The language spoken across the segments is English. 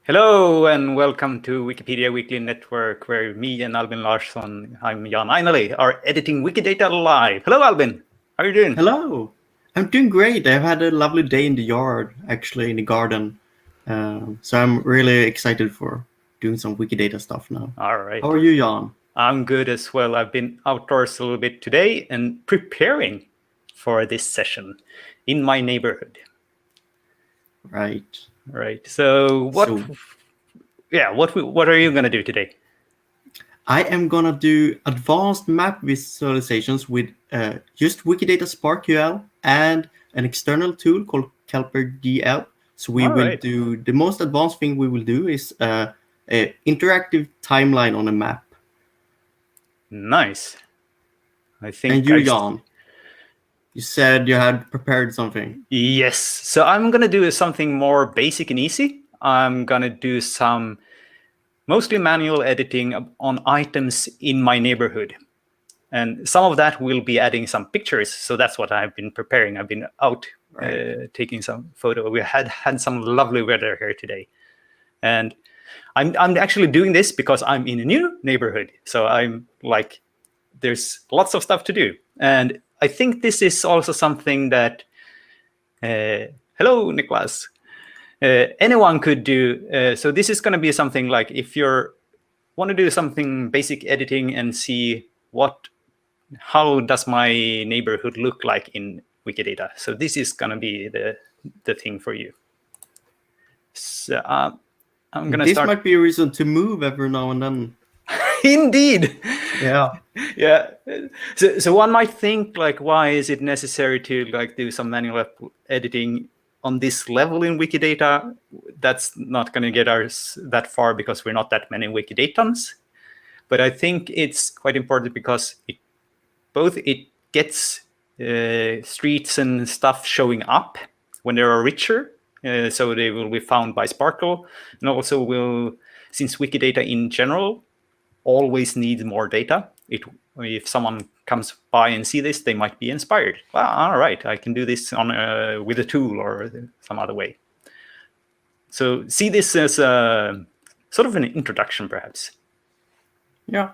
Hello and welcome to Wikipedia Weekly Network, where me and Albin Larsson, I'm Jan Ainali, are editing Wikidata live. Hello, Albin. How are you doing? Hello. I'm doing great. I've had a lovely day in the yard, actually, in the garden. So I'm really excited for doing some Wikidata stuff now. All right. How are you, Jan? I'm good as well. I've been outdoors a little bit today and preparing for this session in my neighborhood. Right. Right. So what are you going to do today? I am going to do advanced map visualizations with just Wikidata SparkQL and an external tool called CalperDL. So we will do, the most advanced thing we will do is an interactive timeline on a map. Nice. I think. And you, Jan, you said you had prepared something. Yes. So I'm going to do something more basic and easy. I'm going to do some mostly manual editing on items in my neighborhood. And some of that will be adding some pictures. So that's what I've been preparing. I've been out taking some photo. We had some lovely weather here today. And I'm actually doing this because I'm in a new neighborhood. So I'm like, there's lots of stuff to do. And I think this is also something that, hello, Niklas. Anyone could do. So this is going to be something like if you want to do something basic editing and see how does my neighborhood look like in Wikidata. So this is going to be the thing for you. So I'm going to start. This might be a reason to move every now and then. Indeed. Yeah. Yeah. So one might think like, why is it necessary to like do some manual editing on this level in Wikidata? That's not going to get us that far because we're not that many Wikidatans. But I think it's quite important because it gets streets and stuff showing up when they are richer. So they will be found by Sparkle. And also since Wikidata in general always needs more data, if someone comes by and see this, they might be inspired. Well, all right, I can do this with a tool or some other way. So see this as a sort of an introduction, perhaps. Yeah.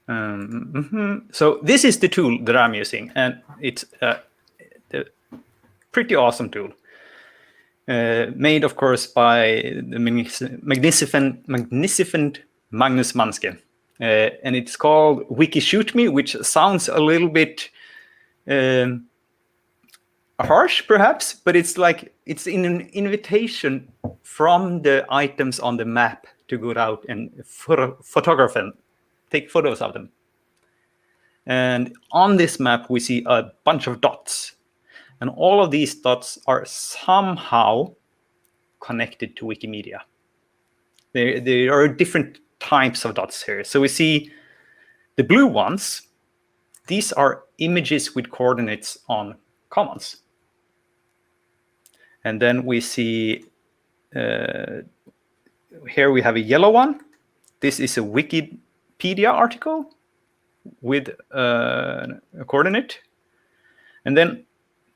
So this is the tool that I'm using, and it's a pretty awesome tool. Made, of course, by the magnificent Magnus Manske. And it's called WikiShootMe, which sounds a little bit harsh, perhaps, but it's like it's in an invitation from the items on the map to go out and photograph them, take photos of them. And on this map, we see a bunch of dots. And all of these dots are somehow connected to Wikimedia. There are different types of dots here. So we see the blue ones. These are images with coordinates on commons. And then we see here we have a yellow one. This is a Wikipedia article with a coordinate. And then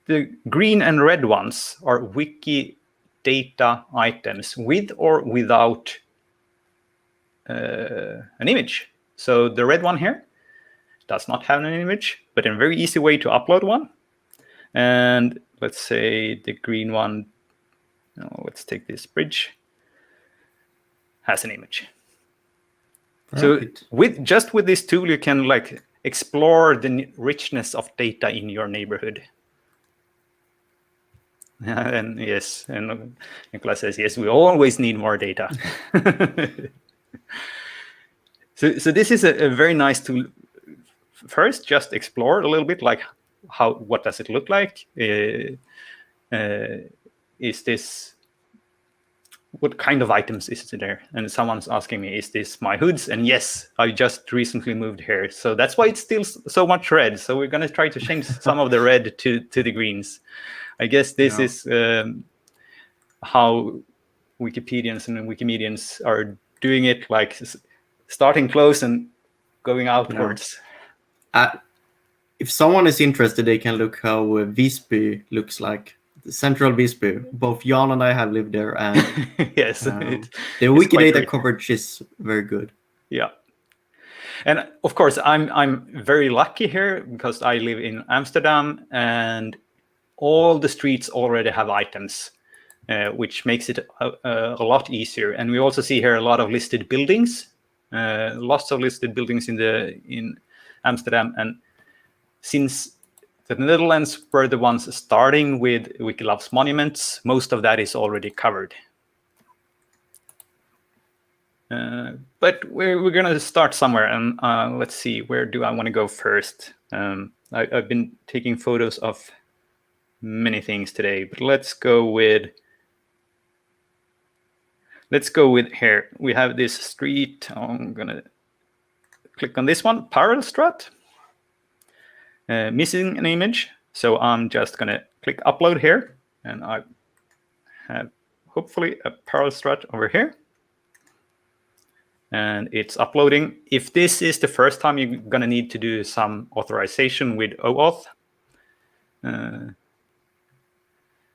the green and red ones are Wikidata items with or without an image. So the red one here does not have an image, but a very easy way to upload one. And let's say the green one, let's take this bridge, has an image. Perfect. So with this tool, you can like explore the richness of data in your neighborhood. And yes, and Nicholas says, yes, we always need more data. So this is a very nice tool. First, just explore a little bit, like what does it look like? What kind of items is there? And someone's asking me, is this my hoods? And yes, I just recently moved here. So that's why it's still so much red. So we're going to try to change some of the red to the greens. I guess this is how Wikipedians and Wikimedians are doing it, like starting close and going outwards. If someone is interested, they can look how Visby looks like. Central Visby. Both Jan and I have lived there, and Yes, the it's quite Wikidata great. coverage is very good. Yeah. And of course, I'm very lucky here because I live in Amsterdam, and all the streets already have items, which makes it a lot easier. And we also see here a lot of listed buildings, lots of listed buildings in Amsterdam. And since the Netherlands were the ones starting with Wikilove's monuments, most of that is already covered. But we're going to start somewhere, and let's see, where do I want to go first? I've been taking photos of many things today, but let's go with here. We have this street. I'm going to click on this one, Parelstraat. Missing an image, so I'm just going to click upload here, and I have hopefully a Parelstraat over here. And it's uploading. If this is the first time, you're going to need to do some authorization with OAuth.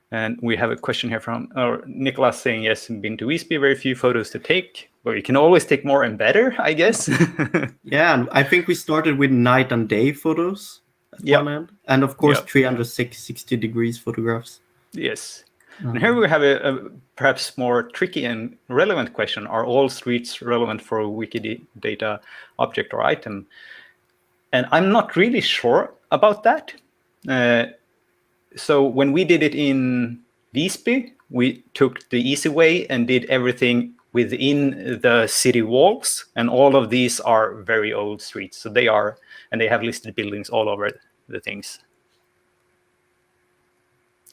And we have a question here from Nicholas saying, yes, been to Visby, very few photos to take. Well, you can always take more and better, I guess. Yeah, and I think we started with night and day photos at one end. And of course, 360 degrees photographs. Yes. And here we have a perhaps more tricky and relevant question. Are all streets relevant for a Wikidata object or item? And I'm not really sure about that. So when we did it in Visby, we took the easy way and did everything within the city walls. And all of these are very old streets. So they have listed buildings all over the things.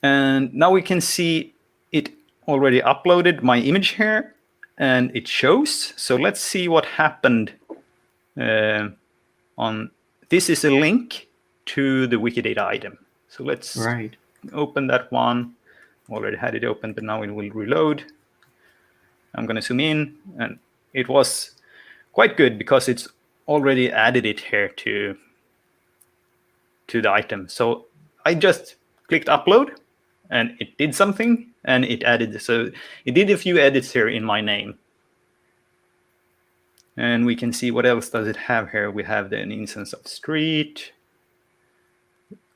And now we can see it already uploaded my image here, and it shows. So let's see what happened on. This is a link to the Wikidata item. So let's open that one. Already had it open, but now it will reload. I'm going to zoom in, and it was quite good because it's already added it here to the item. So I just clicked upload, and it did something, and it added. So it did a few edits here in my name. And we can see what else does it have here. We have an instance of street,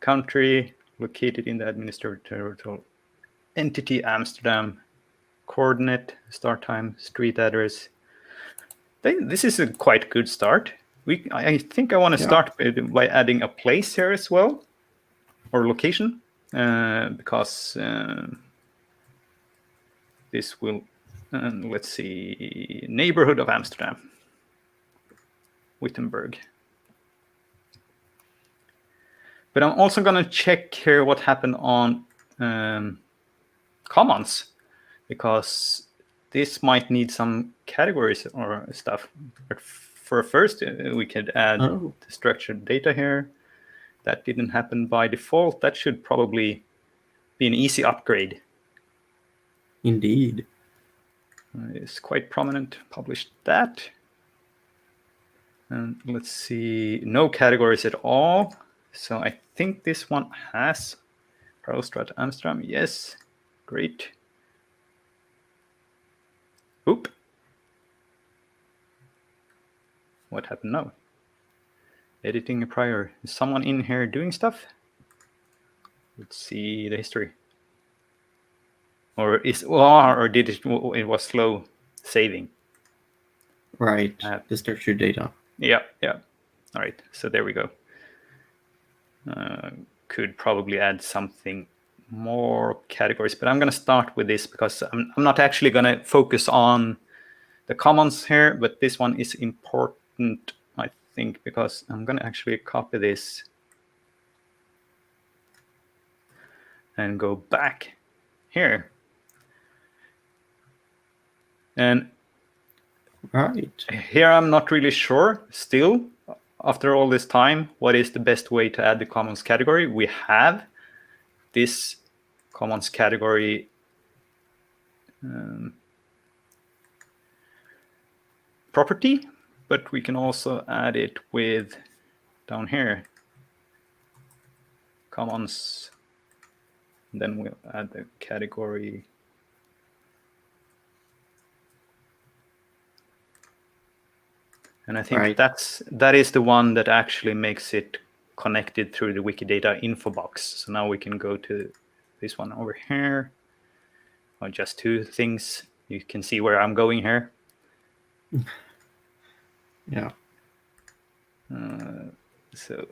country, located in the administrative territorial entity, Amsterdam, coordinate, start time, street address. This is a quite good start. I think I want to start by adding a place here as well, or location. Because this will, let's see, neighborhood of Amsterdam, Wittenberg. But I'm also going to check here what happened on Commons, because this might need some categories or stuff. But for first, we could add the structured data here. That didn't happen by default. That should probably be an easy upgrade. Indeed. It's quite prominent. Published that. And let's see, no categories at all. So I think this one has Parelstraat Amsterdam. Yes, great. Oop. What happened now? Editing a prior. Is someone in here doing stuff? Let's see the history. Or did it was slow saving? Right, the structured data. Yeah. All right, so there we go. Could probably add something more categories, but I'm going to start with this because I'm not actually going to focus on the commons here, but this one is important, I think, because I'm going to actually copy this and go back here. And here I'm not really sure still, after all this time, what is the best way to add the commons category. We have this commons category property, but we can also add it with down here, commons Then we'll add the category. And I think that is the one that actually makes it connected through the Wikidata info box. So now we can go to this one over here. Or just two things. You can see where I'm going here. Yeah. So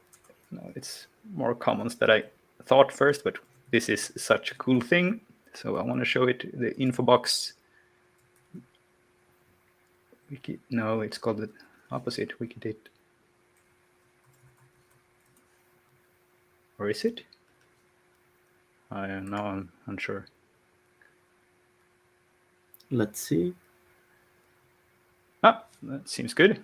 no, it's more commons that I thought first, but this is such a cool thing. So I want to show it, the info box. No, it's called the opposite, Wikidata. Or is it? I don't know, I'm unsure. Let's see. Ah, that seems good.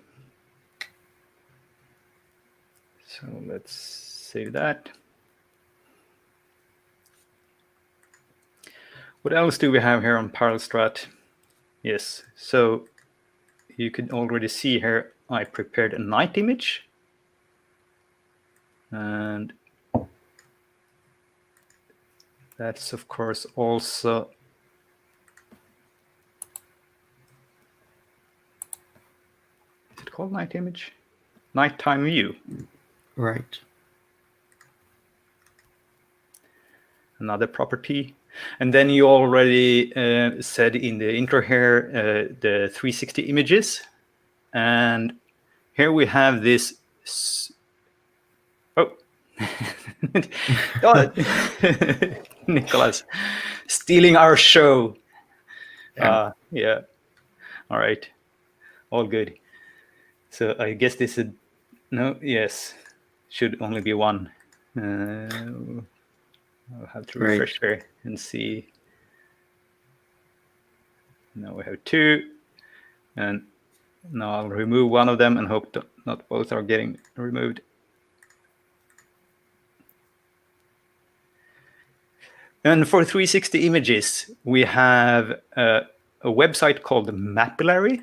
So let's save that. What else do we have here on Parallelstrat? Yes, so you can already see here I prepared a night image. And that's, of course, also is it called night image? Nighttime view. Right. Another property. And then you already said in the intro here the 360 images. And here we have this. Oh, Nicholas, stealing our show. Yeah. All right. All good. So I guess this is no. Yes, should only be one. I'll have to refresh there and see. Now we have two, and now I'll remove one of them and hope that not both are getting removed. And for 360 images, we have a website called Mapillary,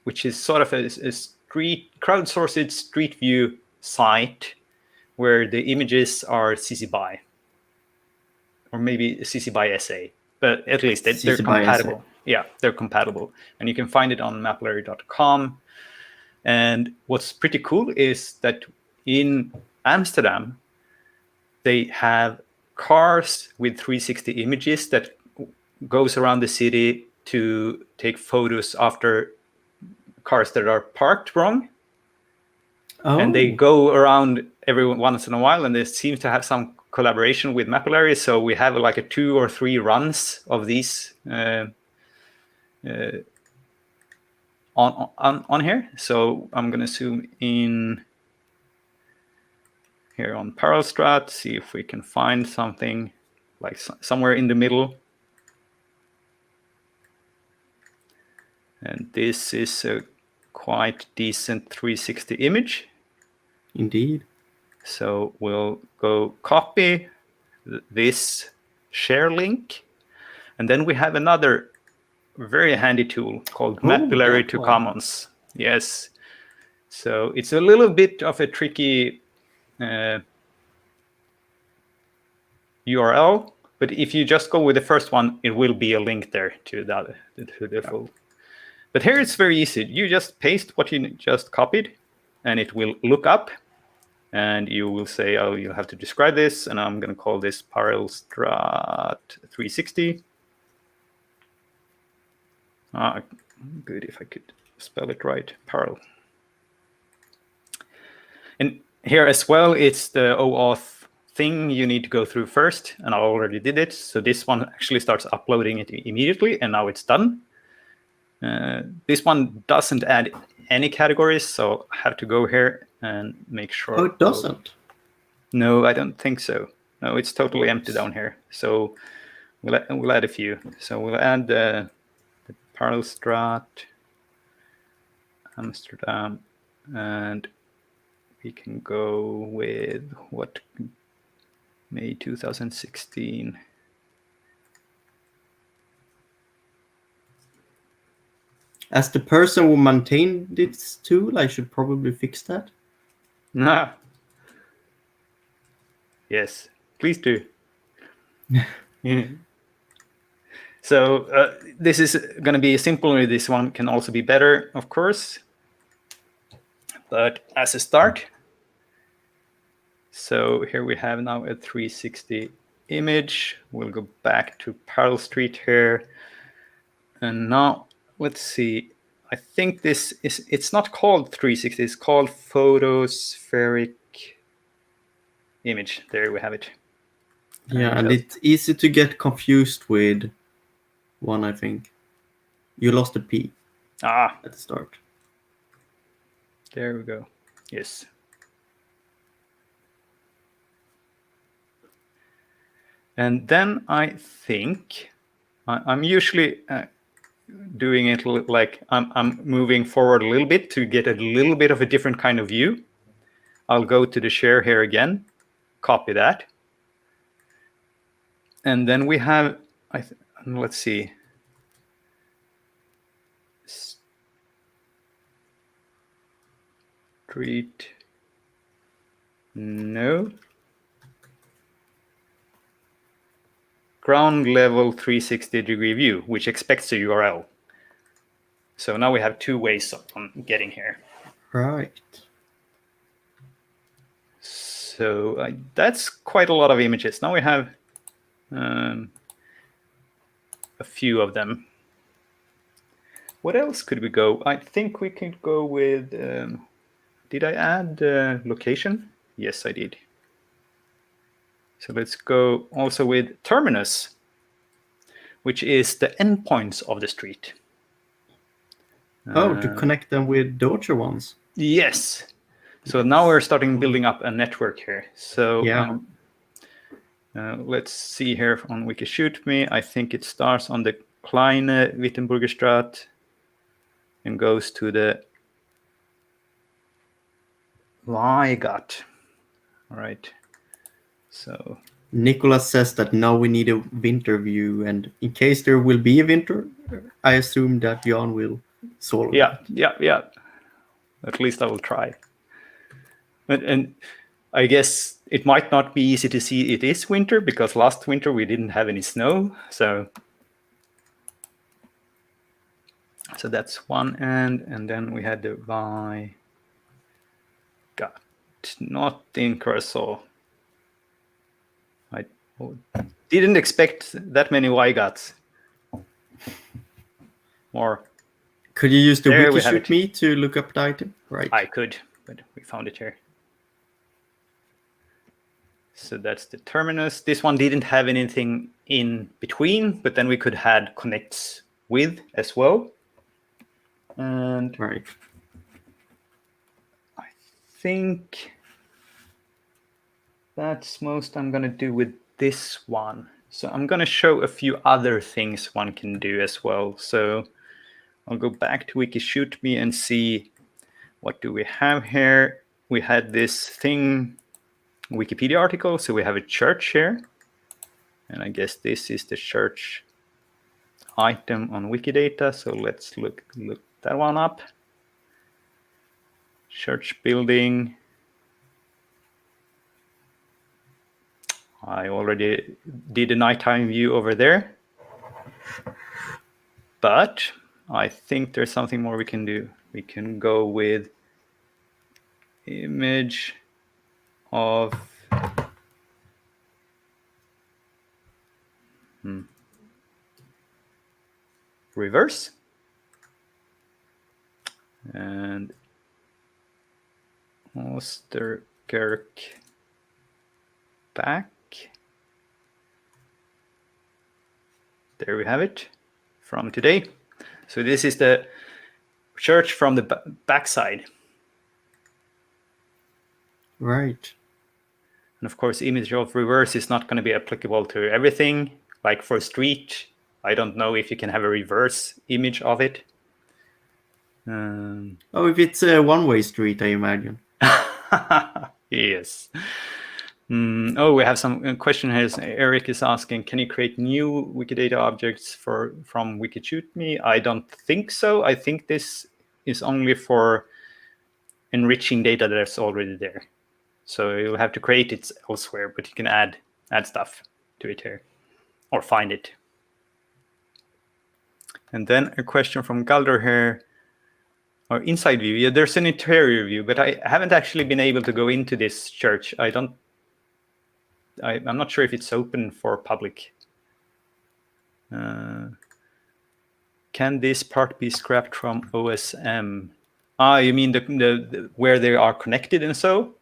which is sort of a crowdsourced street view site where the images are CC BY, or maybe CC BY SA, but at least they're compatible. Yeah, they're compatible, and you can find it on mapillary.com. And what's pretty cool is that in Amsterdam, they have cars with 360 images that goes around the city to take photos after cars that are parked wrong. Oh. And they go around every once in a while, and they seem to have some collaboration with Mapillary. So we have like a 2 or 3 runs of these on here. So I'm going to zoom in here on Parallelstrat, see if we can find something like somewhere in the middle. And this is a quite decent 360 image. Indeed. So we'll go copy this share link. And then we have another very handy tool called Mapillary to Commons. Yes. So it's a little bit of a tricky URL, but if you just go with the first one, it will be a link there to the full. But here it's very easy. You just paste what you just copied, and it will look up, and you will say, oh, you have to describe this, and I'm going to call this Parallelstrat 360. Good if I could spell it right, Parallel. And here as well, it's the OAuth thing you need to go through first, and I already did it. So this one actually starts uploading it immediately, and now it's done. This one doesn't add any categories, so I have to go here and make sure. Oh, it doesn't? No, I don't think so. No, it's totally empty down here. So we'll add a few. So we'll add the Parallelstrat Amsterdam, and we can go with what, May 2016. As the person who maintained this tool, I should probably fix that. Nah. Yes, please do. Yeah. So this is going to be simple. This one can also be better, of course. But as a start, so here we have now a 360 image. We'll go back to Parallel Street here. And now let's see. I think this is, it's not called 360, it's called photospheric image. There we have it. Yeah, and it's easy to get confused with one, I think. You lost a P at the start. There we go. Yes. And then I think I'm usually doing it like I'm moving forward a little bit to get a little bit of a different kind of view. I'll go to the share here again, copy that. And then we have, let's see. Street. No. Ground level 360-degree view, which expects a URL. So now we have two ways of getting here. Right. So that's quite a lot of images. Now we have a few of them. What else could we go? I think we could go with, did I add location? Yes, I did. So let's go also with terminus, which is the endpoints of the street. Oh, to connect them with the other ones. Yes. So now we're starting building up a network here. So yeah. Let's see here on Wikishoot.me. I think it starts on the Kleine Wittenbergerstraat and goes to the Weigat. All right. So Nicholas says that now we need a winter view, and in case there will be a winter, I assume that Jan will solve it. Yeah. At least I will try. And I guess it might not be easy to see it is winter because last winter we didn't have any snow. So that's one end, and then we had the Weigat, not in Curacao. I didn't expect that many Weigats. More. Could you use the Wikishoot.me to look up the item? Right. I could, but we found it here. So that's the terminus. This one didn't have anything in between, but then we could add connects with as well. And right. I think that's most I'm going to do with this one. So I'm going to show a few other things one can do as well. So I'll go back to Wikishoot.me and see what do we have here. We had this thing, Wikipedia article. So we have a church here. And I guess this is the church item on Wikidata. So let's look that one up. Church building. I already did a nighttime view over there. But I think there's something more we can do. We can go with image of reverse and Osterkerk back. There we have it from today. So this is the church from the backside. Right. And of course, image of reverse is not going to be applicable to everything. Like for street, I don't know if you can have a reverse image of it. If it's a one-way street, I imagine. Yes. We have some question here. Eric is asking, can you create new Wikidata objects from Wikishoot.me? I don't think so. I think this is only for enriching data that's already there. So you'll have to create it elsewhere, but you can add stuff to it here, or find it. And then a question from Galder here, or inside view. Yeah, there's an interior view, but I haven't actually been able to go into this church. I'm not sure if it's open for public. Can this part be scrapped from OSM? You mean the where they are connected and so?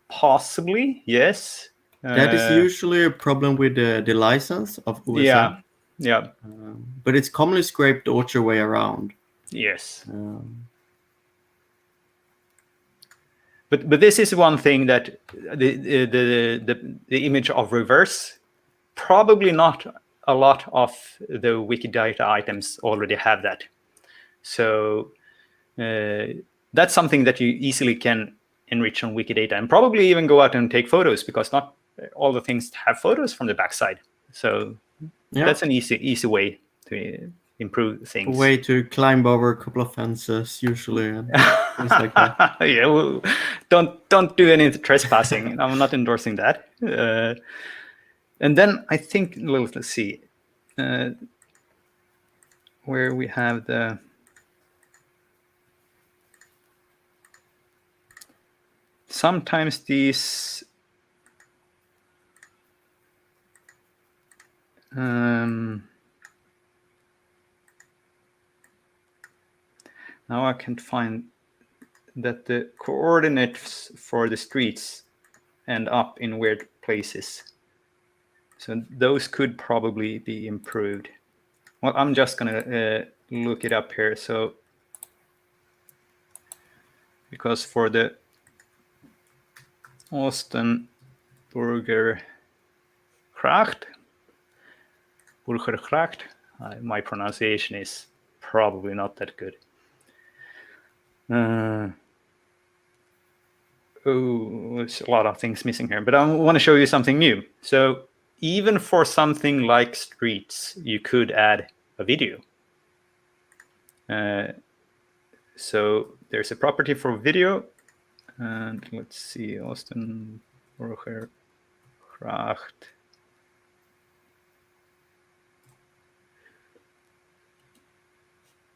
Possibly, yes. That is usually a problem with the license of OSM. Yeah. But it's commonly scraped the orchard way around. Yes. But this is one thing that the image of reverse, probably not a lot of the Wikidata items already have that. So that's something that you easily can enrich on Wikidata, and probably even go out and take photos, because not all the things have photos from the backside. So that's an easy way to improve things. A way to climb over a couple of fences, usually, and things like that. Yeah, well, don't do any trespassing. I'm not endorsing that. And then I think, let's see, where we have the. Sometimes these now I can't find that the coordinates for the streets end up in weird places. So those could probably be improved. Well, I'm just gonna look it up here. So because for the Burgergracht, my pronunciation is probably not that good. There's a lot of things missing here, but I want to show you something new. So even for something like streets, you could add a video. So there's a property for video, and let's see, Burgergracht.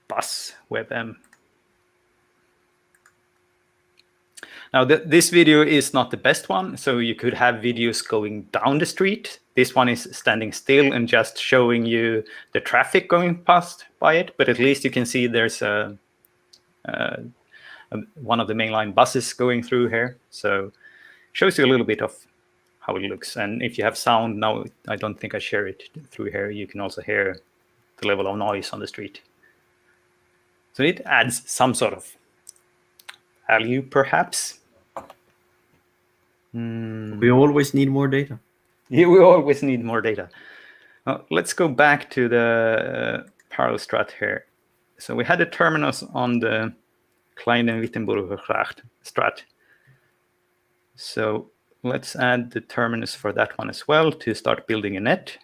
Bus WebM. Now, this video is not the best one, so you could have videos going down the street. This one is standing still and just showing you the traffic going past by it, but at least you can see there's one of the mainline buses going through here. So it shows you a little bit of how it looks. And if you have sound, now I don't think I share it through here, you can also hear the level of noise on the street. So it adds some sort of value, perhaps. We always need more data. Yeah, we always need more data. Let's go back to the parallel strat here. So we had the terminus on the Kleine Wittenberger-Gracht strat. So let's add the terminus for that one as well to start building a net.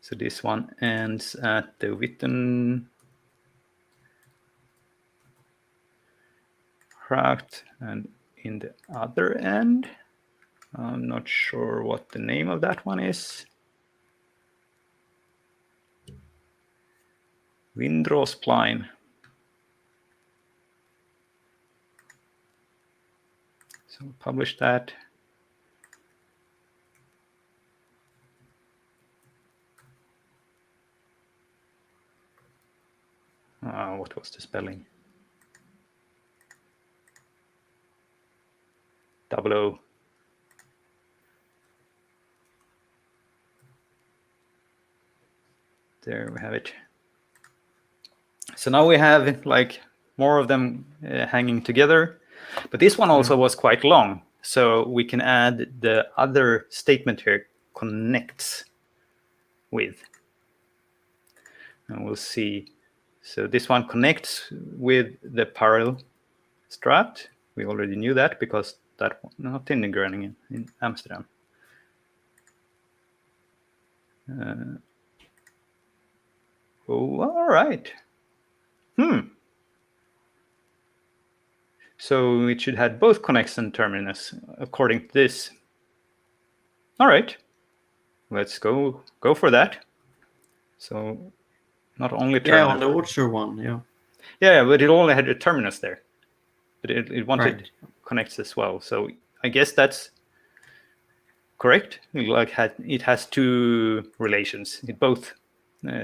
So this one ends at the Wittengracht, and in the other end, I'm not sure what the name of that one is. Windrosplein. So we'll publish that. What was the spelling? Double O. There we have it. So now we have like more of them hanging together, but this one also was quite long. So we can add the other statement here, connects with, and we'll see. So this one connects with the parallel strat. We already knew that because that one, not in Groningen, in Amsterdam. Oh, all right. So it should have both connects and terminus, according to this. All right, let's go for that. So not only terminus. Yeah, on the Orchard one, yeah. Yeah, but it only had a terminus there. But it wanted Right. connects as well. So I guess that's correct. Like it has two relations. It both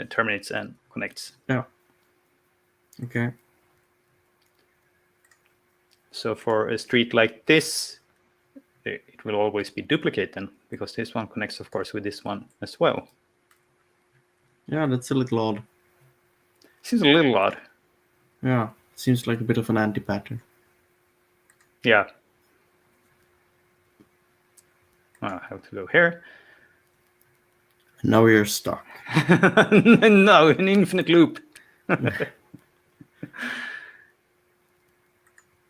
terminates and connects. Yeah. Okay. So for a street like this, it will always be duplicate then, because this one connects, of course, with this one as well. Yeah, that's a little odd. Seems a little odd. Yeah, seems like a bit of an anti-pattern. Yeah. I have to go here. Now we're stuck. No, an infinite loop.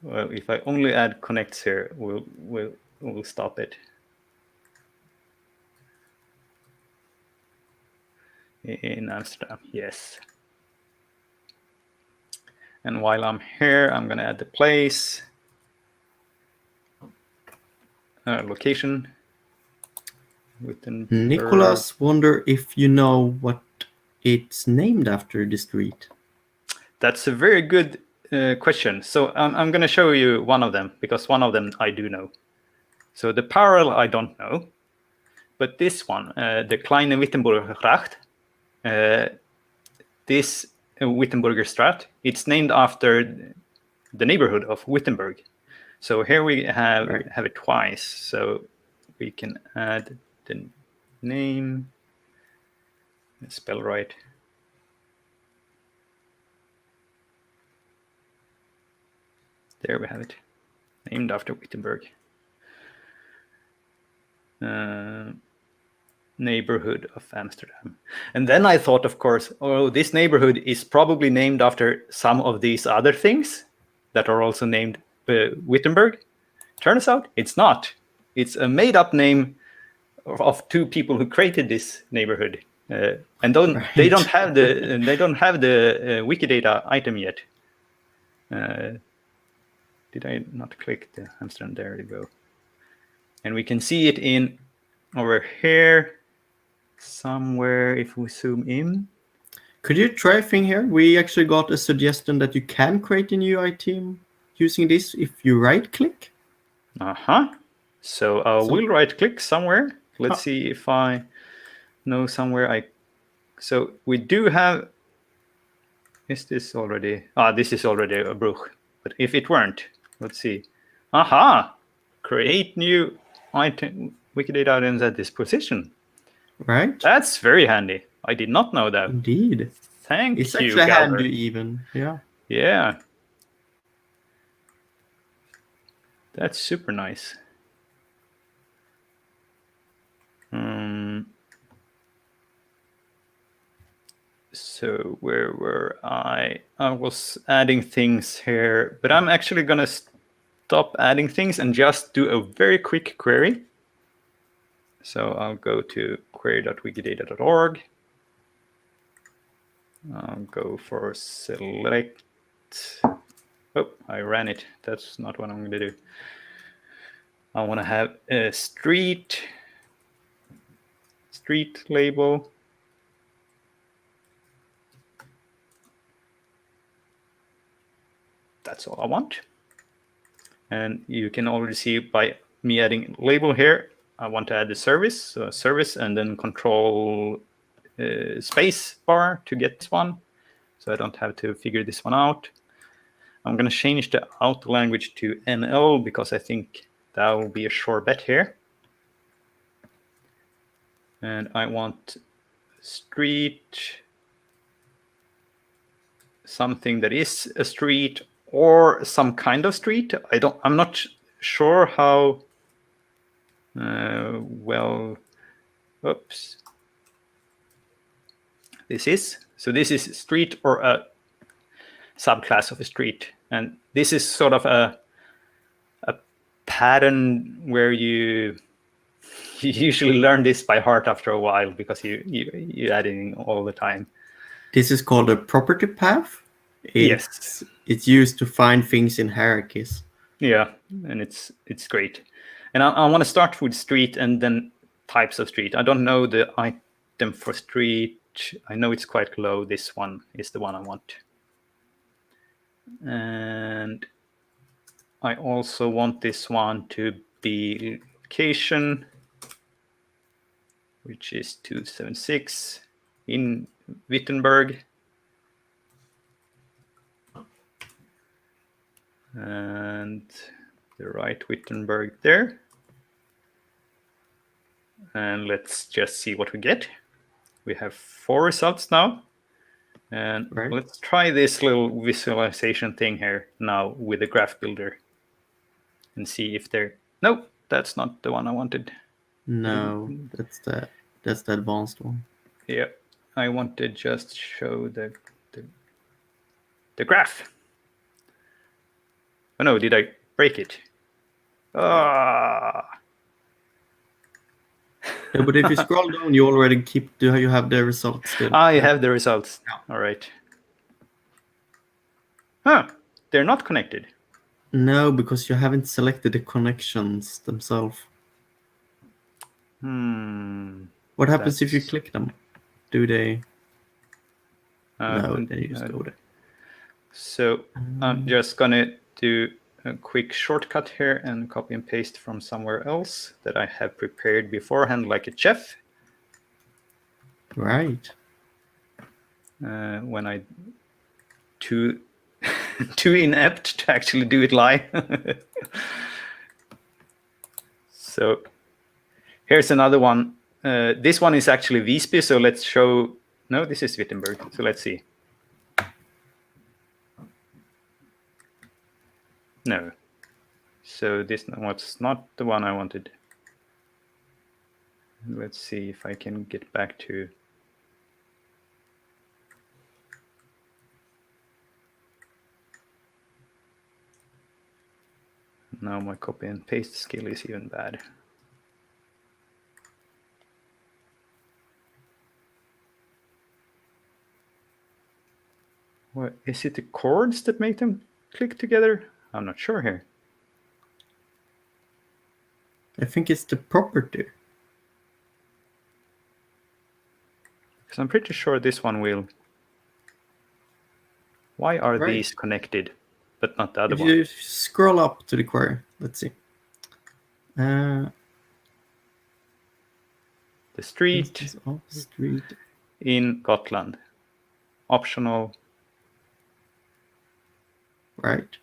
Well, if I only add connects here, we'll stop it. In Amsterdam, yes. And while I'm here, I'm going to add the place, location. Nicholas wonder if you know what it's named after, the street. That's a very good question. So I'm going to show you one of them, because one of them I do know. So the parallel I don't know, but this one, the Kleine Wittenberger Gracht, this Wittenberger Straat, it's named after the neighborhood of Wittenberg. So here we have it twice. So we can add the name, spell right. There we have it, named after Wittenberg. Neighborhood of Amsterdam. And then I thought, of course, oh, this neighborhood is probably named after some of these other things that are also named Wittenberg. Turns out it's not. It's a made-up name of two people who created this neighborhood, and they don't have the Wikidata item yet. Did I not click the Amsterdam? There we go. And we can see it in over here somewhere if we zoom in. Could you try a thing here? We actually got a suggestion that you can create a new item using this if you right-click. So I will right-click somewhere. Let's see if I know somewhere So we do have. Is this already? This is already a Bruch. But if it weren't, let's see. Create new item Wikidata items at this position. Right. That's very handy. I did not know that. Indeed. Thank you. It's actually handy even. Yeah. Yeah. That's super nice. So where were I? I was adding things here, but I'm actually going to stop adding things and just do a very quick query. So I'll go to query.wikidata.org. I'll go for select. Oh, I ran it. That's not what I'm going to do. I want to have a street label. That's all I want. And you can already see by me adding label here, I want to add the service. So service and then control space bar to get this one. So I don't have to figure this one out. I'm going to change the auto language to NL because I think that will be a sure bet here. And I want street, something that is a street or some kind of street. I'm not sure how well. Oops. This is. So this is street or a subclass of a street, and this is sort of a pattern where you usually learn this by heart after a while because you add it in all the time. This is called a property path. Yes. It's used to find things in hierarchies. Yeah, and it's great. And I want to start with street and then types of street. I don't know the item for street. I know it's quite low. This one is the one I want. And I also want this one to be location, which is 276 in Wittenberg. And the right Wittenberg there. And let's just see what we get. We have 4 results now. And let's try this little visualization thing here now with the graph builder and see if they're... No, that's not the one I wanted. No, that's the advanced one. Yeah, I want to just show the graph. Oh no, did I break it? Ah. Yeah, but if you scroll down, you already you have the results still. I have the results. Yeah. All right. Huh, they're not connected. No, because you haven't selected the connections themselves. What happens if you click them? Do they? No, they just go there. So I'm just gonna do a quick shortcut here and copy and paste from somewhere else that I have prepared beforehand, like a chef. Right. When I too inept to actually do it live. So here's another one. This one is actually Visby, so let's show... No, this is Wittenberg, so let's see. No. So this was not the one I wanted. Let's see if I can get back to... Now my copy and paste skill is even bad. What, is it the chords that make them click together? I'm not sure here. I think it's the property. Because I'm pretty sure this one will. Why are these connected, but not the other one? If you scroll up to the query, let's see. The street in Gotland. Optional. Right.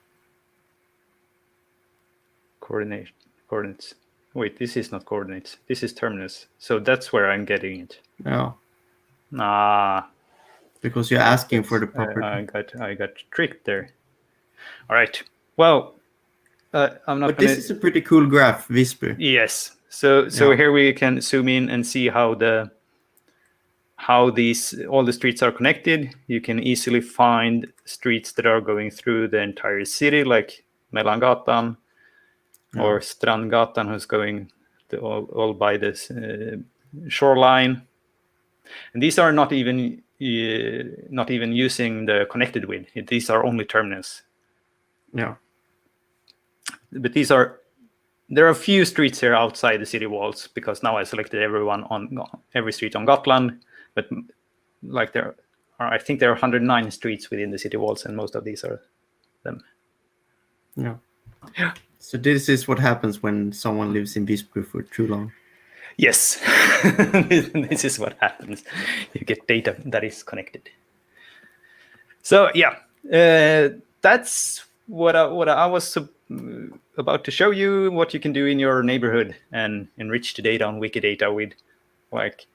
Coordinates. Wait, this is not coordinates. This is terminus. So that's where I'm getting it. No. Ah. Because you're asking for the property. I got tricked there. All right. Well, I'm not. But this is a pretty cool graph, Visby. Yes. So here we can zoom in and see how all the streets are connected. You can easily find streets that are going through the entire city, like Mellangatan or Strandgatan, who's going all by this shoreline. And these are not even using the connected with. These are only terminus. Yeah. But there are a few streets here outside the city walls, because now I selected every street on Gotland. But like I think there are 109 streets within the city walls, and most of these are them. Yeah. Yeah. So this is what happens when someone lives in Visby for too long. Yes, this is what happens. You get data that is connected. So yeah, that's what I was about to show you, what you can do in your neighborhood and enrich the data on Wikidata with, like,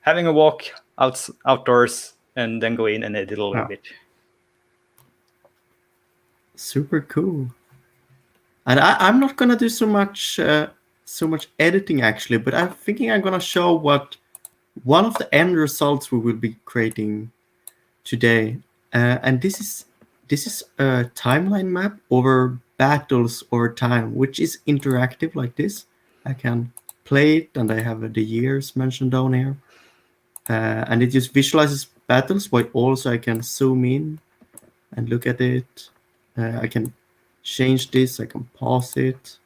having a walk outdoors and then go in and edit a little bit. Super cool. And I'm not gonna do so much editing actually, but I'm thinking I'm gonna show what one of the end results we will be creating today. And this is a timeline map over battles over time, which is interactive like this. I can play it, and I have the years mentioned down here. And it just visualizes battles, but also I can zoom in and look at it. I can change this. I can pause it.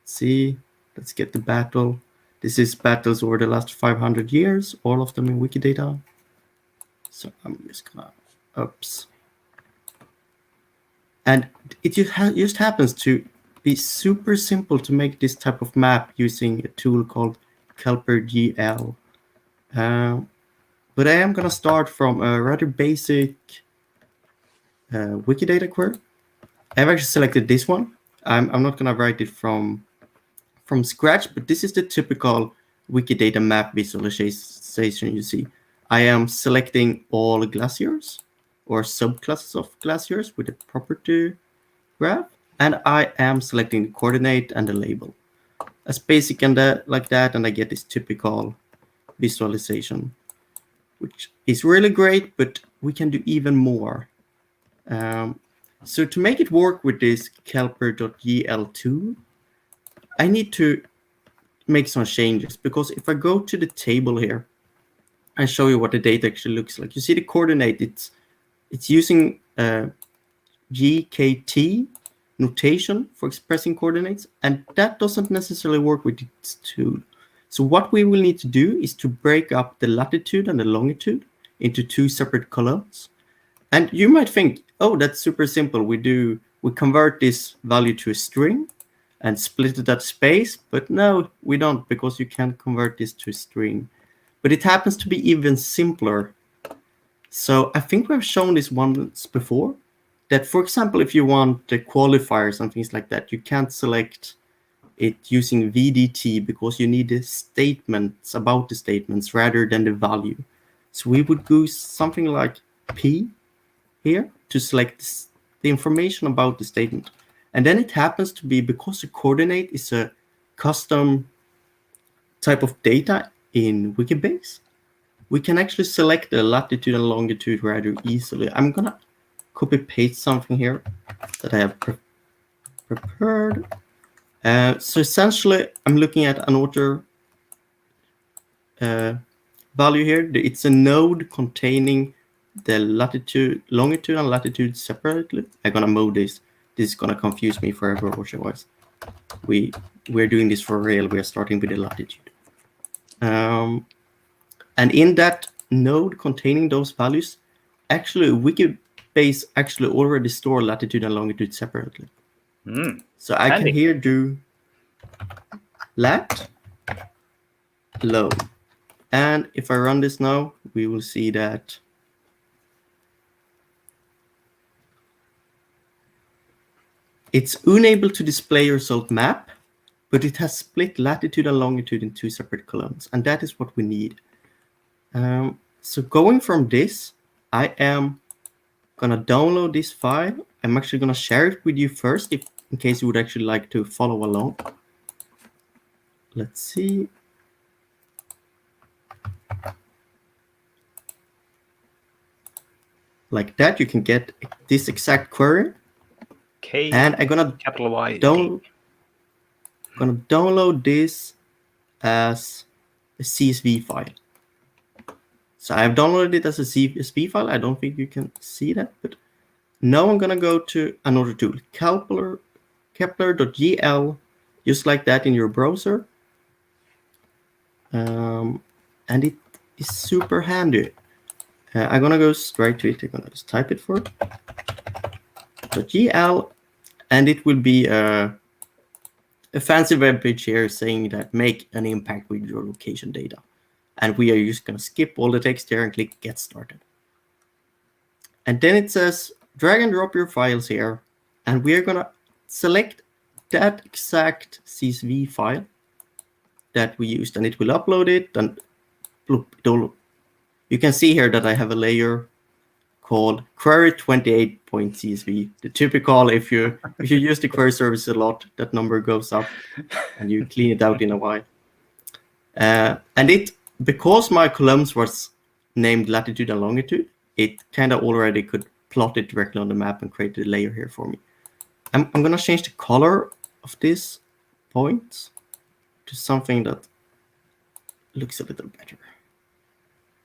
See, let's get the battle. This is battles over the last 500 years, all of them in Wikidata. So I'm just gonna, oops. And it just happens to be super simple to make this type of map using a tool called Kelper GL. But I am gonna start from a rather basic Wikidata query. I've actually selected this one. I'm not gonna write it from scratch, but this is the typical Wikidata map visualization you see. I am selecting all glaciers or subclasses of glaciers with a property graph, and I am selecting the coordinate and the label. As basic and like that, and I get this typical visualization, which is really great, but we can do even more. So to make it work with this kelper.gl2, I need to make some changes, because if I go to the table here and show you what the data actually looks like, you see the coordinate, it's using GKT notation for expressing coordinates, and that doesn't necessarily work with this tool. So what we will need to do is to break up the latitude and the longitude into two separate columns. And you might think, oh, that's super simple. We convert this value to a string and split that space, but no, we don't, because you can't convert this to a string. But it happens to be even simpler. So I think we've shown this once before, that, for example, if you want the qualifiers and things like that, you can't select it using VDT because you need the statements about the statements rather than the value. So we would do something like P here to select the information about the statement. And then it happens to be, because the coordinate is a custom type of data in Wikibase, we can actually select the latitude and longitude rather easily. I'm gonna copy paste something here that I have prepared. So essentially, I'm looking at an author value here. It's a node containing the latitude, longitude, and latitude separately. I'm gonna move this. This is gonna confuse me forever, otherwise. We're doing this for real. We are starting with the latitude. And in that node containing those values, actually Wikibase actually already store latitude and longitude separately. So I can here do lat low. And if I run this now, we will see that it's unable to display result map, but it has split latitude and longitude in two separate columns. And that is what we need. So going from this, I am gonna download this file. I'm actually gonna share it with you first, in case you would actually like to follow along. Let's see. Like that, you can get this exact query. K and I'm gonna capital Y. Gonna download this as a CSV file. So I've downloaded it as a CSV file. I don't think you can see that, but now I'm gonna go to another tool, Kepler.gl, just like that in your browser. And it is super handy. I'm gonna go straight to it. I'm gonna just type it for it. .gl, and it will be a fancy web page here saying that make an impact with your location data. And we are just gonna skip all the text here and click get started. And then it says drag and drop your files here, and we are gonna select that exact CSV file that we used, and it will upload it, and you can see here that I have a layer called query28.csv. The typical, if you use the query service a lot, that number goes up and you clean it out in a while. And it, because my columns was named latitude and longitude, it kind of already could plot it directly on the map and create a layer here for me. I'm gonna change the color of this point to something that looks a little better.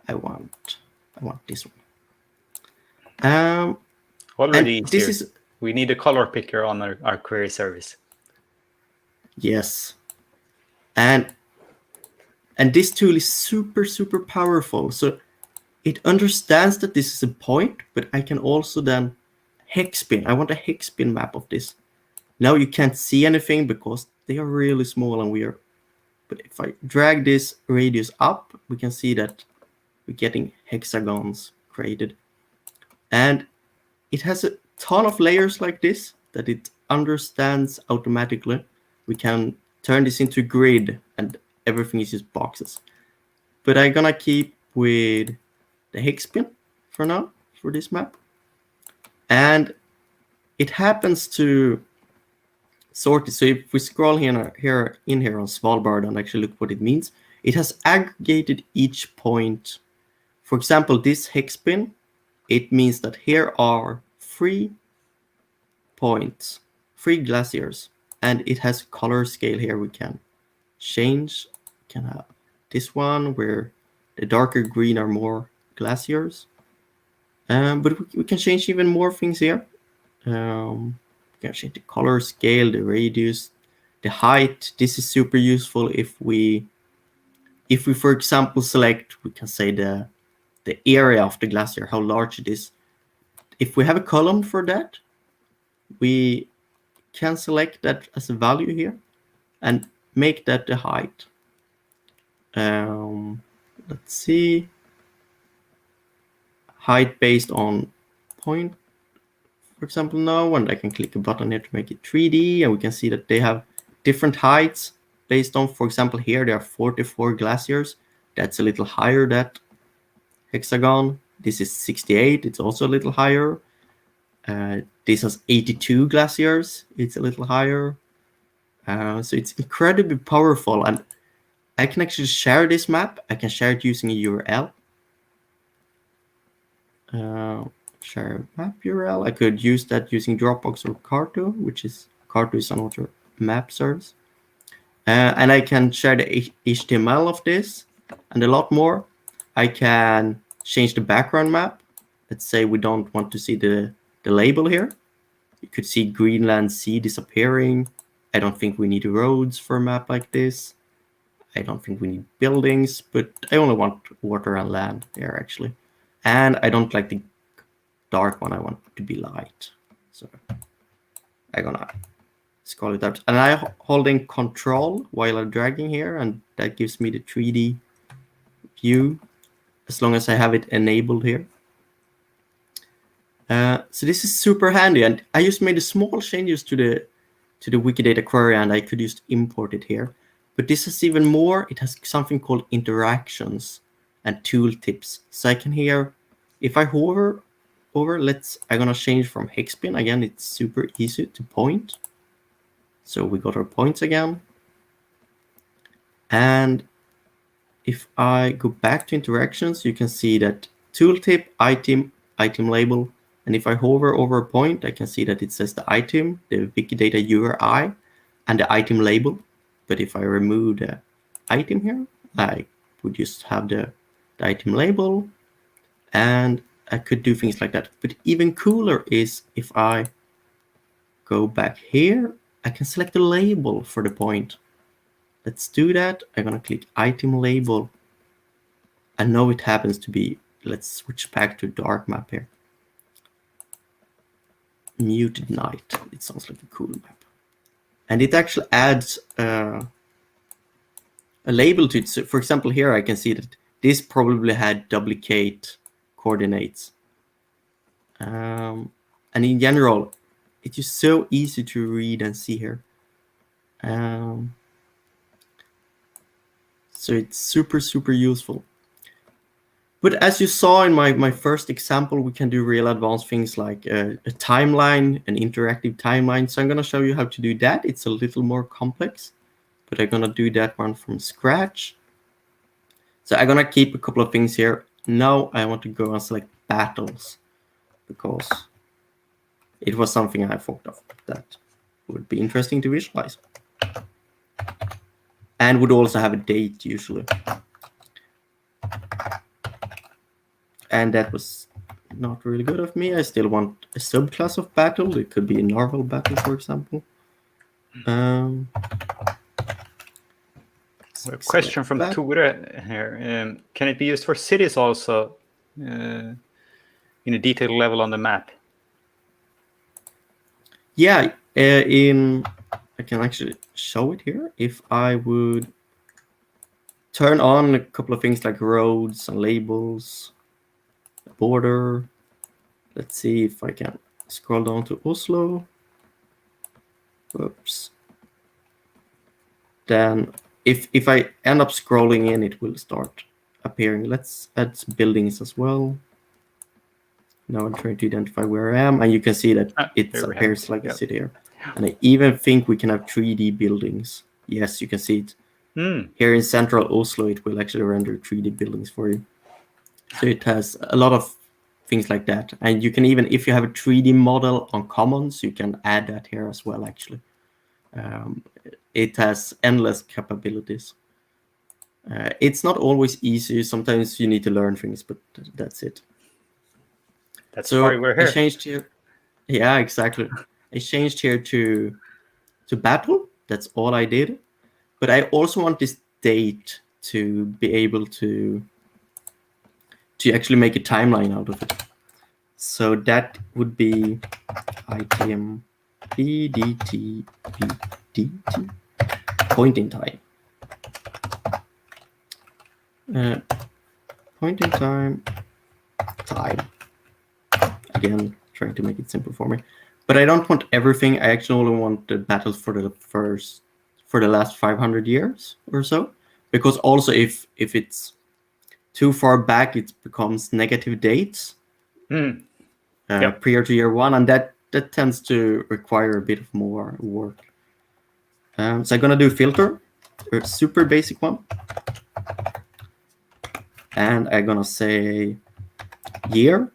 I want this one. Already this is We need a color picker on our query service. Yes. And this tool is super, super powerful. So it understands that this is a point, but I can also then hex bin. I want a hex bin map of this. Now you can't see anything because they are really small and weird. But if I drag this radius up, we can see that we're getting hexagons created. And it has a ton of layers like this that it understands automatically. We can turn this into grid and everything is just boxes. But I'm gonna keep with the hex bin for now for this map. And it happens to sort it. So if we scroll here on Svalbard and actually look what it means, it has aggregated each point. For example, this hex bin, it means that here are 3 points, 3 glaciers, and it has color scale here. We can change. We can have this one where the darker green are more glaciers, but we can change even more things here. We can change the color scale, the radius, the height. This is super useful if we for example select, we can say the area of the glacier, how large it is. If we have a column for that, we can select that as a value here and make that the height. Let's see, height based on point, for example, now, and I can click a button here to make it 3D, and we can see that they have different heights based on, for example, here there are 44 glaciers. That's a little higher, that hexagon. This is 68, it's also a little higher. This has 82 glaciers, it's a little higher. So it's incredibly powerful, and I can actually share this map. I can share it using a URL. Share map URL. I could use that using Dropbox or Carto, which is Carto is another map service. And I can share the HTML of this and a lot more. I can change the background map. Let's say we don't want to see the label here. You could see Greenland Sea disappearing. I don't think we need roads for a map like this. I don't think we need buildings, but I only want water and land there actually. And I don't like the dark one, I want it to be light. So I'm gonna scroll it up. And I'm holding Control while I'm dragging here, and that gives me the 3D view as long as I have it enabled here. So this is super handy, and I just made a small changes to the Wikidata query, and I could just import it here. But this is even more. It has something called interactions and tooltips. So I can here, if I hover over, I'm gonna change from hexpin again. It's super easy to point. So we got our points again. And if I go back to interactions, you can see that tooltip, item label. And if I hover over a point, I can see that it says the item, the Wikidata URI, and the item label. But if I remove the item here, I would just have the item label, and I could do things like that. But even cooler is if I go back here, I can select a label for the point. Let's do that. I'm gonna click item label. And now it happens to be, let's switch back to dark map here. Muted night. It sounds like a cool map. And it actually adds a label to it. So for example, here I can see that this probably had duplicate coordinates. And in general, it's just so easy to read and see here. So it's super, super useful. But as you saw in my first example, we can do real advanced things like a timeline, an interactive timeline. So I'm going to show you how to do that. It's a little more complex, but I'm going to do that one from scratch. So I'm going to keep a couple of things here. Now I want to go and select battles because it was something I thought of that would be interesting to visualize. And would also have a date usually. And that was not really good of me. I still want a subclass of battle. It could be a naval battle, for example. We have a question from Ture here. Can it be used for cities also in a detailed level on the map? Yeah, I can actually show it here. If I would turn on a couple of things like roads and labels, border. Let's see if I can scroll down to Oslo. Oops. Then if I end up scrolling in, it will start appearing. Let's add buildings as well. Now I'm trying to identify where I am, and you can see that it appears like a city here. And I even think we can have 3D buildings. Yes, you can see it. Here in central Oslo, it will actually render 3D buildings for you. So it has a lot of things like that. And you can even, if you have a 3D model on Commons, you can add that here as well, actually. It has endless capabilities. It's not always easy. Sometimes you need to learn things, but that's it. That's why we're here. I changed here. Yeah, exactly. I changed here to battle. That's all I did. But I also want this date to be able to actually make a timeline out of it. So that would be item bdt bdt point in time. Point in time. Again, trying to make it simple for me. But I don't want everything. I actually only want the battles for the last 500 years or so. Because also if it's too far back, it becomes negative dates prior to year one, and that tends to require a bit of more work. So I'm gonna do filter, a super basic one, and I'm gonna say year.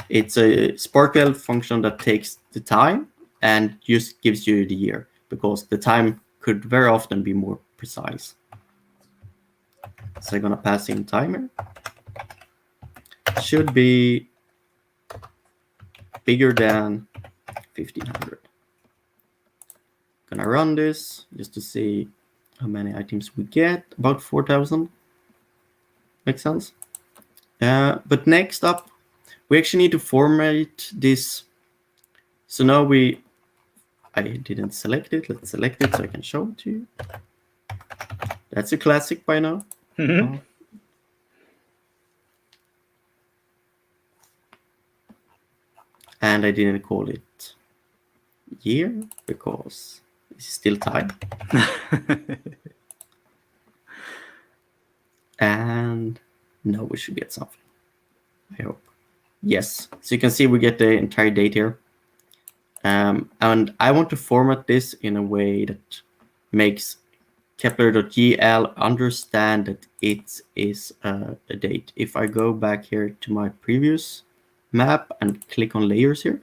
It's a SparkWeld function that takes the time and just gives you the year, because the time could very often be more precise. So I'm gonna pass in timer. Should be bigger than 1500. Gonna run this just to see how many items we get. About 4,000. Makes sense. But next up, we actually need to format this. So now I didn't select it. Let's select it so I can show it to you. That's a classic by now. And I didn't call it year because it's still time. And now we should get something, I hope. Yes, so you can see we get the entire date here. And I want to format this in a way that makes Kepler.gl understand that it is a date. If I go back here to my previous map and click on layers here,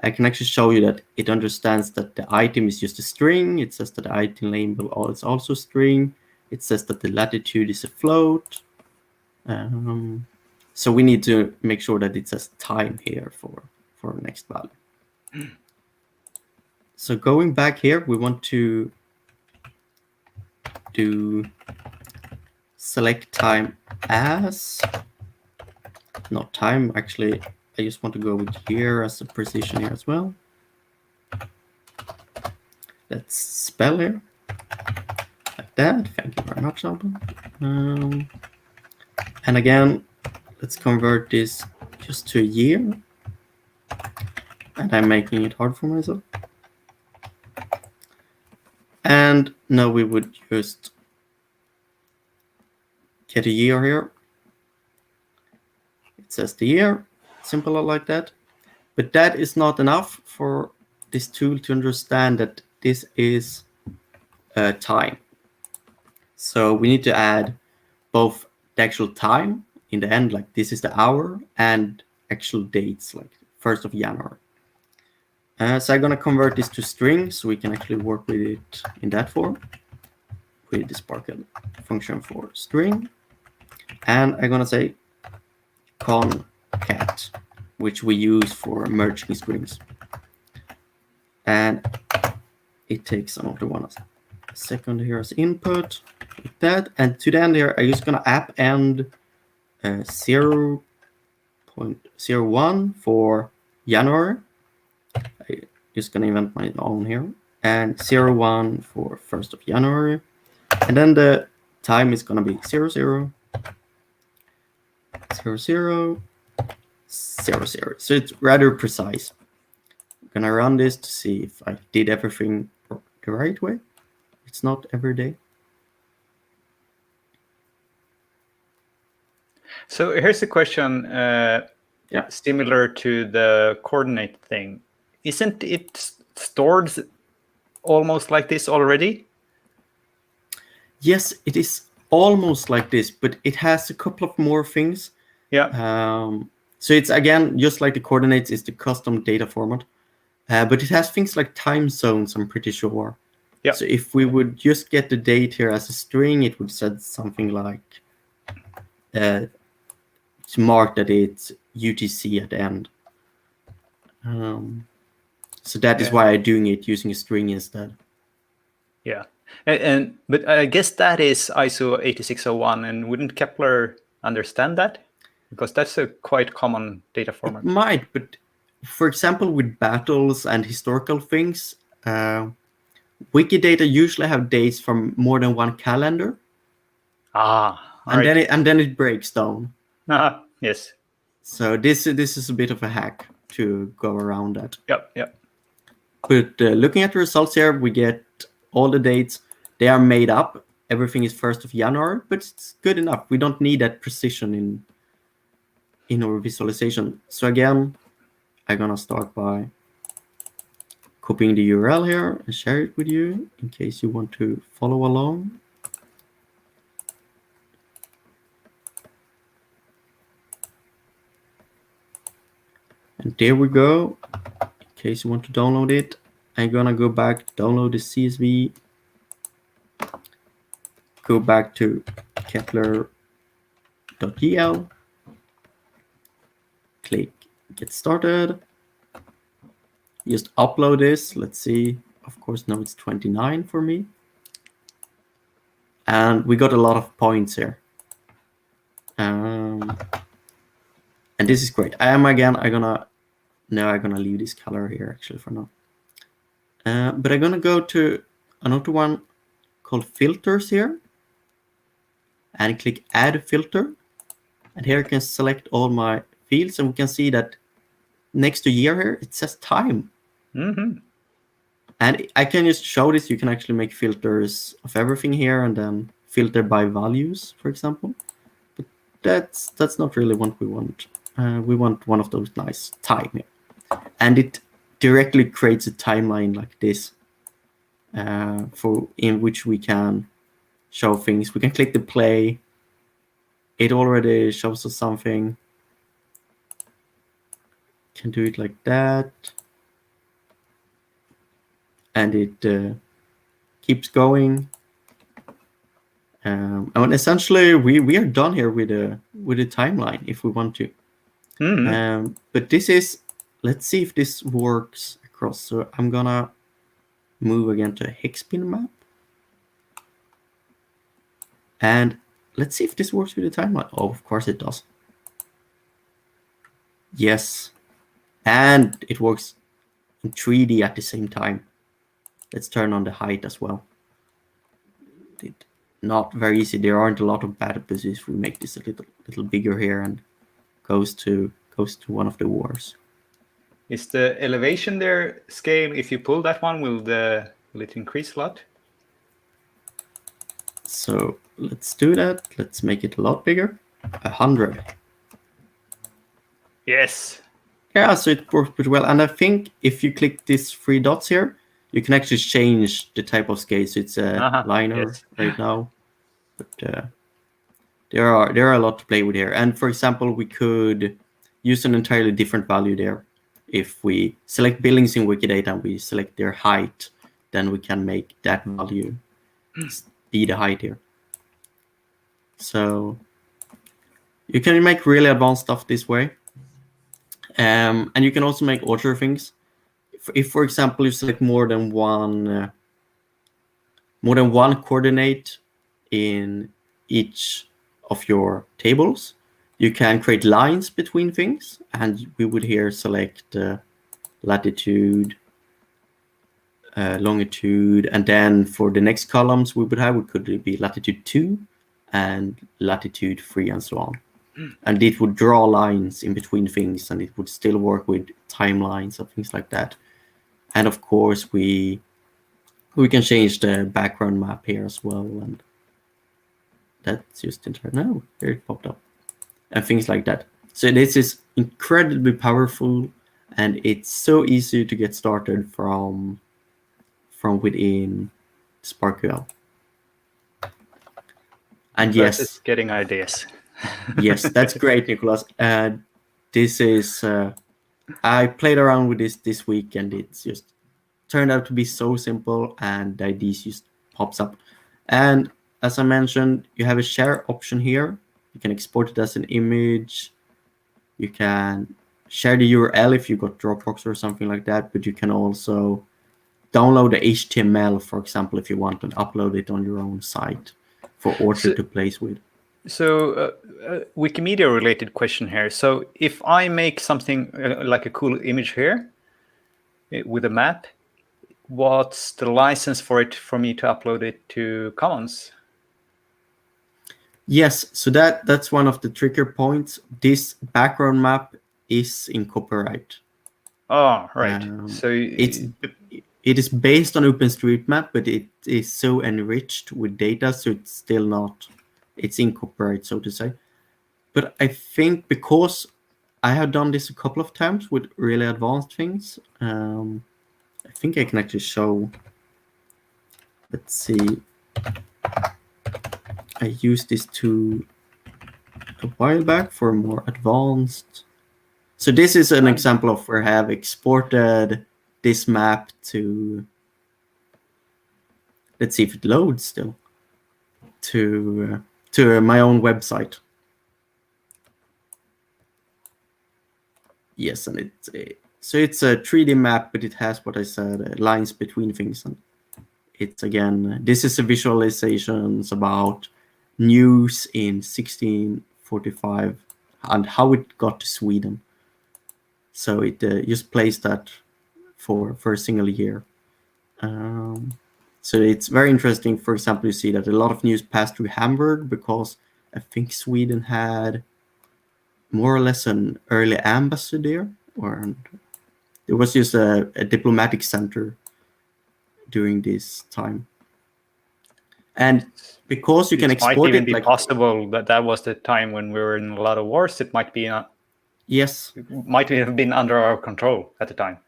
I can actually show you that it understands that the item is just a string. It says that the item label is also a string. It says that the latitude is a float. So we need to make sure that it says time here for next value. So going back here, we want to do select time as, not time, actually, I just want to go with year as a precision here as well. Let's spell here, like that. Thank you very much, Alban. And again, let's convert this just to a year. And I'm making it hard for myself. And now we would just get a year here. It says the year, simple like that. But that is not enough for this tool to understand that this is time. So we need to add both the actual time in the end, like this is the hour, and actual dates, like 1st of January. So I'm gonna convert this to string so we can actually work with it in that form with the SparkWeld function for string. And I'm gonna say concat, which we use for merging strings. And it takes another one a second here as input, like that. And to the end here, I'm just gonna append 0.01 for January. I'm just gonna invent my own here, and 01 for 1st of January, and then the time is gonna be 00, 00, 00, 00. So it's rather precise. I'm gonna run this to see if I did everything the right way. It's not every day. So here's a question similar to the coordinate thing. Isn't it stored almost like this already? Yes, it is almost like this, but it has a couple of more things. Yeah. So it's, again, just like the coordinates, is the custom data format. But it has things like time zones, I'm pretty sure. Yeah. So if we would just get the date here as a string, it would say something like to mark that it's UTC at the end. So that is why I'm doing it using a string instead. Yeah. But I guess that is ISO 8601, and wouldn't Kepler understand that? Because that's a quite common data format. It might, but for example, with battles and historical things, Wikidata usually have dates from more than one calendar. And then it breaks down. Yes. So this is a bit of a hack to go around that. Yep. But looking at the results here, we get all the dates. They are made up. Everything is 1st of January, but it's good enough. We don't need that precision in our visualization. So again, I'm gonna start by copying the URL here and share it with you in case you want to follow along. And there we go. In case you want to download it, I'm gonna go back, download the CSV, go back to Kepler.gl, click get started, just upload this. Let's see. Of course, now it's 29 for me. And we got a lot of points here. And this is great. I'm gonna leave this color here actually for now. But I'm gonna go to another one called filters here and click add filter. And here I can select all my fields, and we can see that next to year here, it says time. Mm-hmm. And I can just show this. You can actually make filters of everything here and then filter by values, for example. But that's not really what we want. We want one of those nice time here. And it directly creates a timeline like this in which we can show things. We can click the play. It already shows us something. Can do it like that. And it keeps going. And essentially, we are done here with a timeline if we want to. Mm-hmm. But this is, let's see if this works across. So I'm gonna move again to a hexpin map. And let's see if this works with the timeline. Oh, of course it does. Yes. And it works in 3D at the same time. Let's turn on the height as well. Not very easy. There aren't a lot of battle if we make this a little bigger here and goes to one of the wars. Is the elevation there scale? If you pull that one, will it increase a lot? So let's do that. Let's make it a lot bigger. 100. Yes. Yeah, so it works pretty well. And I think if you click these 3 dots here, you can actually change the type of scale. So it's a liner right now. But there are a lot to play with here. And for example, we could use an entirely different value there. If we select buildings in Wikidata and we select their height, then we can make that value be the height here. So You can make really advanced stuff this way. And you can also make other things. If for example, you select more than one coordinate in each of your tables, you can create lines between things, and we would here select latitude, longitude, and then for the next columns we could be latitude 2 and latitude 3 and so on. And it would draw lines in between things, and it would still work with timelines and things like that. And of course we can change the background map here as well, and that's just no, here it popped up, and things like that. So this is incredibly powerful, and it's so easy to get started from within SparkQL. And yes, getting ideas. Yes, that's great, Nicholas. This is I played around with this week, and it's just turned out to be so simple, and the ideas just pops up. And as I mentioned, you have a share option here. You can export it as an image. You can share the URL if you got Dropbox or something like that, but you can also download the HTML, for example, if you want, and upload it on your own site for Orchard to place with. So, Wikimedia related question here. So, if I make something like a cool image here with a map, what's the license for it for me to upload it to Commons? Yes, so that's one of the trigger points. This background map is in copyright. Oh, right. So it is based on OpenStreetMap, but it is so enriched with data, so it's still not. It's in copyright, so to say. But I think because I have done this a couple of times with really advanced things, I think I can actually show. Let's see. I used this tool a while back for more advanced. So this is an example of where I have exported this map to. Let's see if it loads still. To my own website. Yes, and it's a 3D map, but it has what I said, lines between things. And it's again, this is a visualizations about news in 1645 and how it got to Sweden. So it just plays that for a single year. So it's very interesting. For example, you see that a lot of news passed through Hamburg because I think Sweden had more or less an early ambassador, or it was just a diplomatic center during this time. And because you can export might even it, be possible that was the time when we were in a lot of wars. It might be yes, it might have been under our control at the time.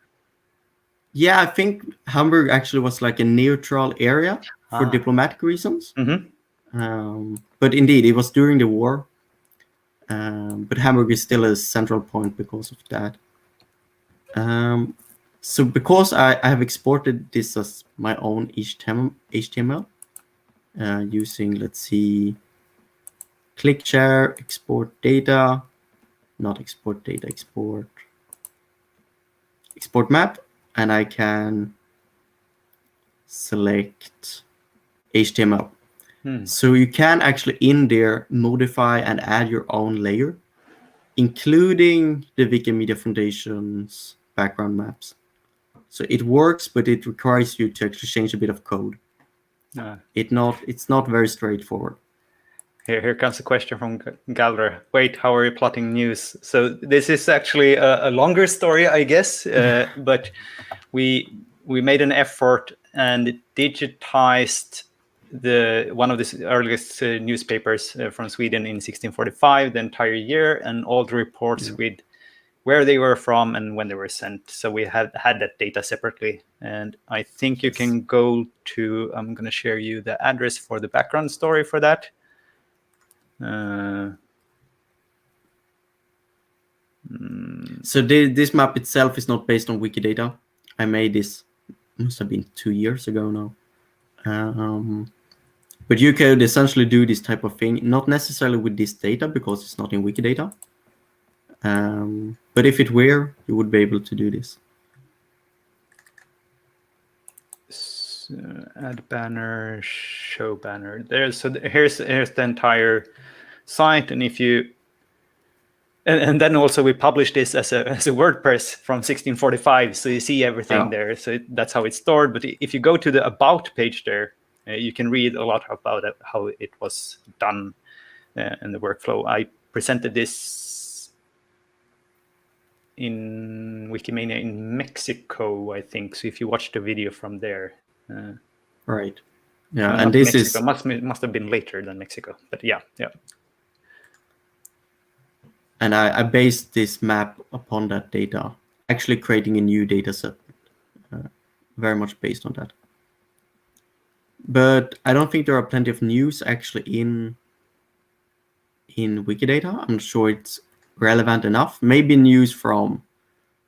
Yeah, I think Hamburg actually was like a neutral area for diplomatic reasons. Mm-hmm. But indeed, it was during the war. But Hamburg is still a central point because of that. So because I have exported this as my own HTML using, let's see, click share, export data, not export data, export map, and I can select HTML. So you can actually in there modify and add your own layer, including the Wikimedia Foundation's background maps. So it works, but it requires you to actually change a bit of code. It's not very straightforward. Here comes a question from Galder. Wait, how are you plotting news? So this is actually a longer story, I guess, but we made an effort and digitized one of the earliest newspapers from Sweden in 1645, the entire year, and all the reports with where they were from and when they were sent. So we had that data separately. And I think you can go to, I'm going to share you the address for the background story for that. So this map itself is not based on Wikidata. I made this, must have been 2 years ago now. But you could essentially do this type of thing, not necessarily with this data because it's not in Wikidata. But if it were, you would be able to do this. Add banner, show banner. Here's the entire site, and if you and then also we publish this as a WordPress from 1645, so you see everything there. So that's how it's stored. But if you go to the about page there, you can read a lot about it, how it was done and the workflow. I presented this in Wikimania in Mexico, I think. So if you watch the video from there, right, yeah, and this Mexico. Must have been later than Mexico, but yeah. And I based this map upon that data, actually creating a new data set, very much based on that. But I don't think there are plenty of news actually in Wikidata. I'm sure it's relevant enough. Maybe news from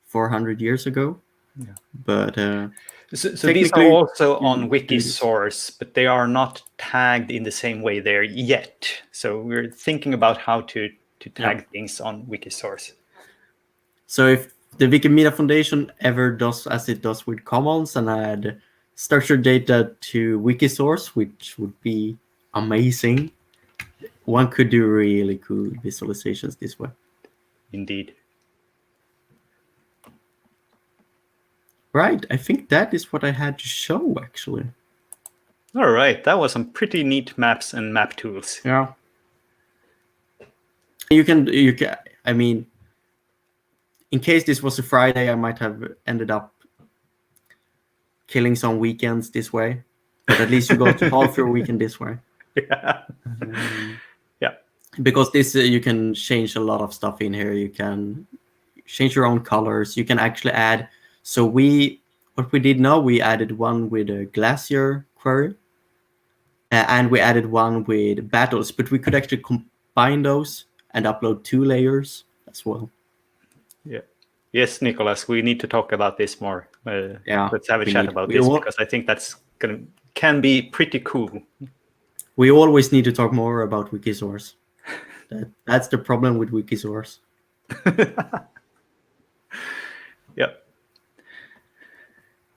400 years ago. Yeah. But so these are also on Wikisource, but they are not tagged in the same way there yet. So we're thinking about how to tag things on Wikisource. So if the Wikimedia Foundation ever does as it does with Commons and add structured data to Wikisource, which would be amazing, one could do really cool visualizations this way. Indeed. Right, I think that is what I had to show, actually. All right, that was some pretty neat maps and map tools. Yeah. You can, I mean, in case this was a Friday, I might have ended up killing some weekends this way, but at least you got half your weekend this way. Yeah. Yeah. Because this, you can change a lot of stuff in here. You can change your own colors. You can actually add. So what we did now, we added one with a glacier query, and we added one with battles, but we could actually combine those and upload 2 layers as well. Yeah. Yes, Nicholas, we need to talk about this more. Yeah, let's have a chat about this because I think that's can be pretty cool. We always need to talk more about Wikisource. That's the problem with Wikisource. Yeah.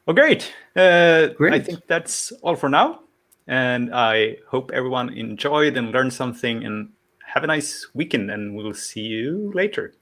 Well, great. I think that's all for now. And I hope everyone enjoyed and learned something, and have a nice weekend, and we'll see you later.